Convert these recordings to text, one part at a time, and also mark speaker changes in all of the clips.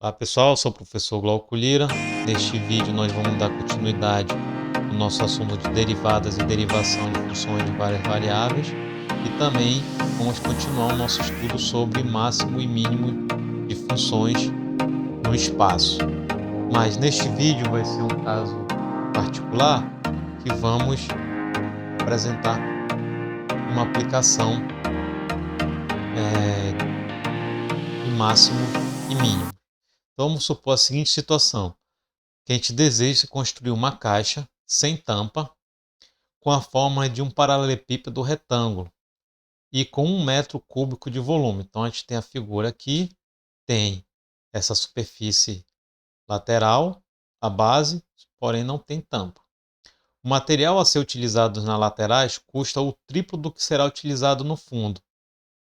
Speaker 1: Olá pessoal, eu sou o professor Glauco Lira. Neste vídeo nós vamos dar continuidade no nosso assunto de derivadas e derivação de funções de várias variáveis e também vamos continuar o nosso estudo sobre máximo e mínimo de funções no espaço. Mas neste vídeo vai ser um caso particular que vamos apresentar uma aplicação de máximo e mínimo. Então vamos supor a seguinte situação: que a gente deseja construir uma caixa sem tampa com a forma de um paralelepípedo retângulo e com 1 metro cúbico de volume. Então a gente tem a figura aqui, tem essa superfície lateral, a base, porém não tem tampa. O material a ser utilizado nas laterais custa o triplo do que será utilizado no fundo.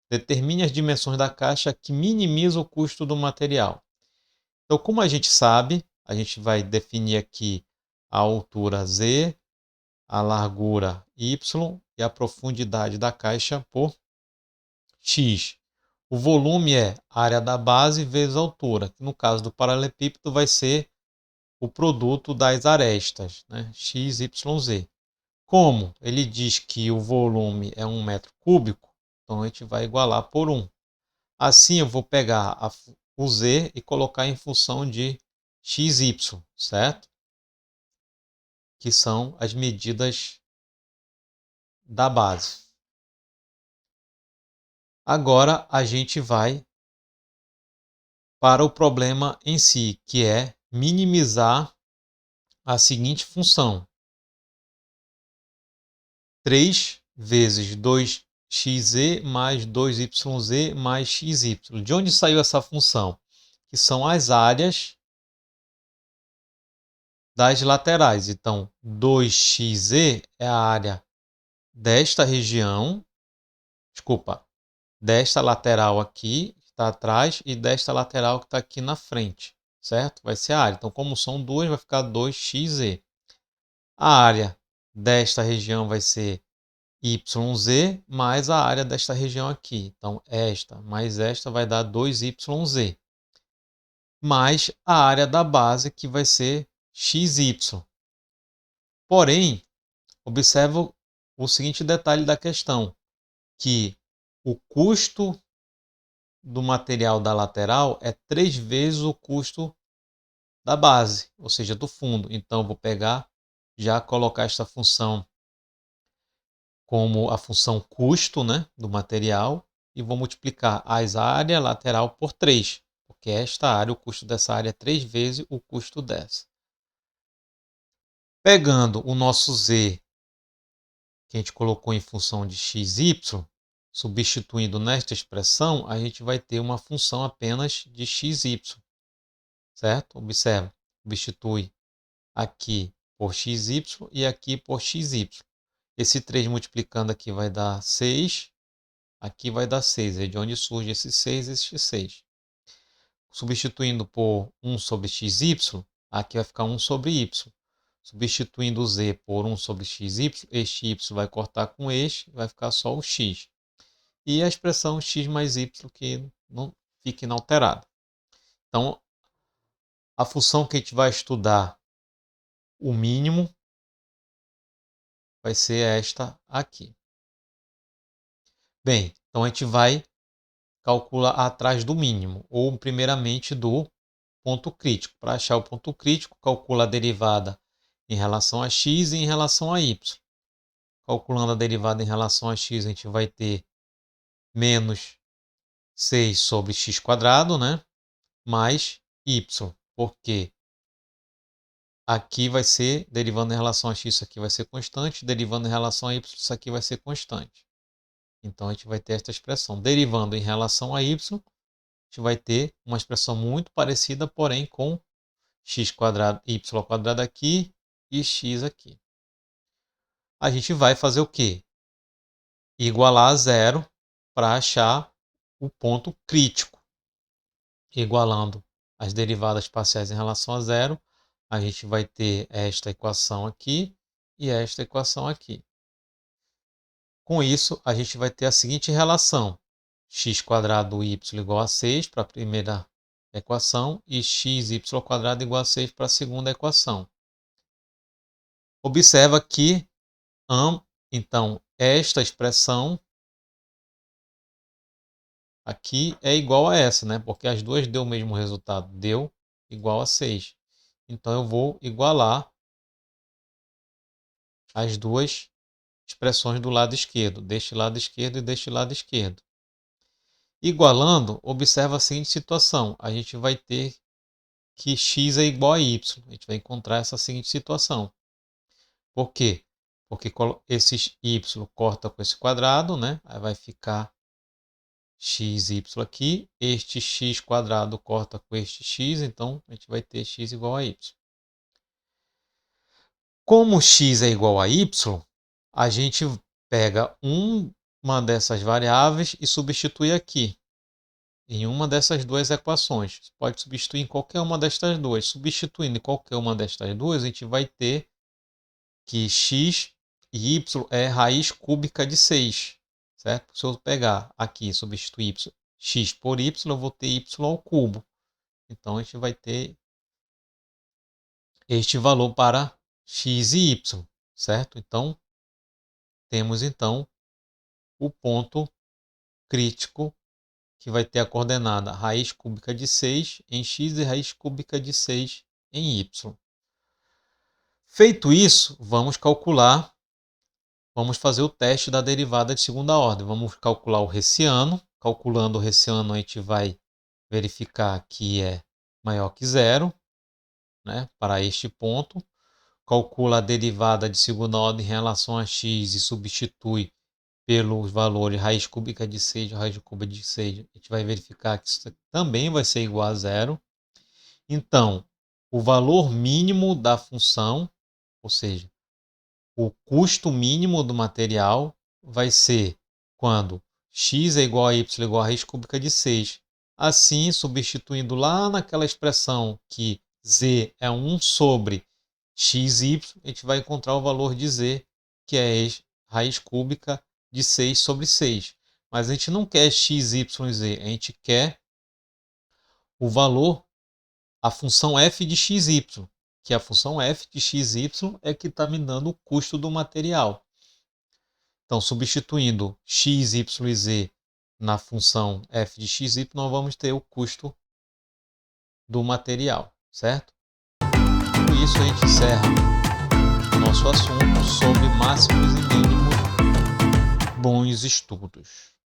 Speaker 1: Determine as dimensões da caixa que minimiza o custo do material. Então, como a gente sabe, a gente vai definir aqui a altura Z, a largura Y e a profundidade da caixa por X. O volume é a área da base vezes a altura, que no caso do paralelepípedo vai ser o produto das arestas, né? X, Y, Z. Como ele diz que o volume é 1 metro cúbico, então a gente vai igualar por 1. Assim eu vou pegar o Z e colocar em função de XY, certo? Que são as medidas da base. Agora a gente vai para o problema em si, que é minimizar a seguinte função: 3 vezes 2xz mais 2yz mais xy. De onde saiu essa função? Que são as áreas das laterais. Então, 2xz é a área desta região, desculpa, desta lateral aqui, que está atrás, e desta lateral que está aqui na frente, certo? Vai ser a área. Então, como são duas, vai ficar 2xz. A área desta região vai ser YZ mais a área desta região aqui. Então, esta mais esta vai dar 2YZ. Mais a área da base, que vai ser XY. Porém, observa o seguinte detalhe da questão, que o custo do material da lateral é 3 vezes o custo da base, ou seja, do fundo. Então, vou pegar, já colocar esta função como a função custo, né, do material, e vou multiplicar as áreas lateral por 3, porque esta área, o custo dessa área é 3 vezes o custo dessa. Pegando o nosso Z, que a gente colocou em função de xy, substituindo nesta expressão, a gente vai ter uma função apenas de xy, certo? Observa, substitui aqui por xy e aqui por xy. Esse 3 multiplicando aqui vai dar 6, aqui vai dar 6, é de onde surge esse 6 e esse 6. Substituindo por 1 sobre xy, aqui vai ficar 1 sobre y. Substituindo o z por 1 sobre xy, este y vai cortar com este, vai ficar só o x. E a expressão x mais y que não fica inalterada. Então, a função que a gente vai estudar, o mínimo, vai ser esta aqui. Bem, então a gente vai calcular atrás do mínimo, ou primeiramente do ponto crítico. Para achar o ponto crítico, calcula a derivada em relação a x e em relação a y. Calculando a derivada em relação a x, a gente vai ter menos 6 sobre x², né? Mais y, porque aqui vai ser, derivando em relação a x, isso aqui vai ser constante, derivando em relação a y, isso aqui vai ser constante. Então, a gente vai ter esta expressão. Derivando em relação a y, a gente vai ter uma expressão muito parecida, porém com x², y² aqui e x aqui. A gente vai fazer o quê? Igualar a zero para achar o ponto crítico. Igualando as derivadas parciais em relação a zero, a gente vai ter esta equação aqui e esta equação aqui. Com isso, a gente vai ter a seguinte relação: x² y igual a 6 para a primeira equação e xy² igual a 6 para a segunda equação. Observa que, então, esta expressão aqui é igual a essa, né? Porque as duas deu o mesmo resultado, deu igual a 6. Então, eu vou igualar as duas expressões do lado esquerdo, deste lado esquerdo e deste lado esquerdo. Igualando, observa a seguinte situação, a gente vai ter que x é igual a y, a gente vai encontrar essa seguinte situação. Por quê? Porque esse y corta com esse quadrado, né? Aí vai ficar xy aqui, este x quadrado corta com este x, então a gente vai ter x igual a y. Como x é igual a y, a gente pega uma dessas variáveis e substitui aqui, em uma dessas duas equações. Você pode substituir em qualquer uma destas duas. Substituindo em qualquer uma destas duas, a gente vai ter que x e y é raiz cúbica de 6. Certo? Se eu pegar aqui e substituir x por y, eu vou ter y ao cubo. Então, a gente vai ter este valor para x e y. Certo? Então, temos então o ponto crítico que vai ter a coordenada raiz cúbica de 6 em x e raiz cúbica de 6 em y. Feito isso, vamos fazer o teste da derivada de segunda ordem. Vamos calcular o hessiano. Calculando o hessiano, a gente vai verificar que é maior que zero, né, para este ponto. Calcula a derivada de segunda ordem em relação a x e substitui pelos valores raiz cúbica de 6 e raiz cúbica de 6. A gente vai verificar que isso também vai ser igual a zero. Então, o valor mínimo da função, ou seja, o custo mínimo do material, vai ser quando x é igual a y igual a raiz cúbica de 6. Assim, substituindo lá naquela expressão que z é 1 sobre xy, a gente vai encontrar o valor de z, que é raiz cúbica de 6 sobre 6. Mas a gente não quer x, y e z, a gente quer o valor, a função f de xy, que a função f de xy é que está me dando o custo do material. Então, substituindo x, y e z na função f de xy, nós vamos ter o custo do material, certo? Com isso, a gente encerra o nosso assunto sobre máximos e mínimos. Bons estudos!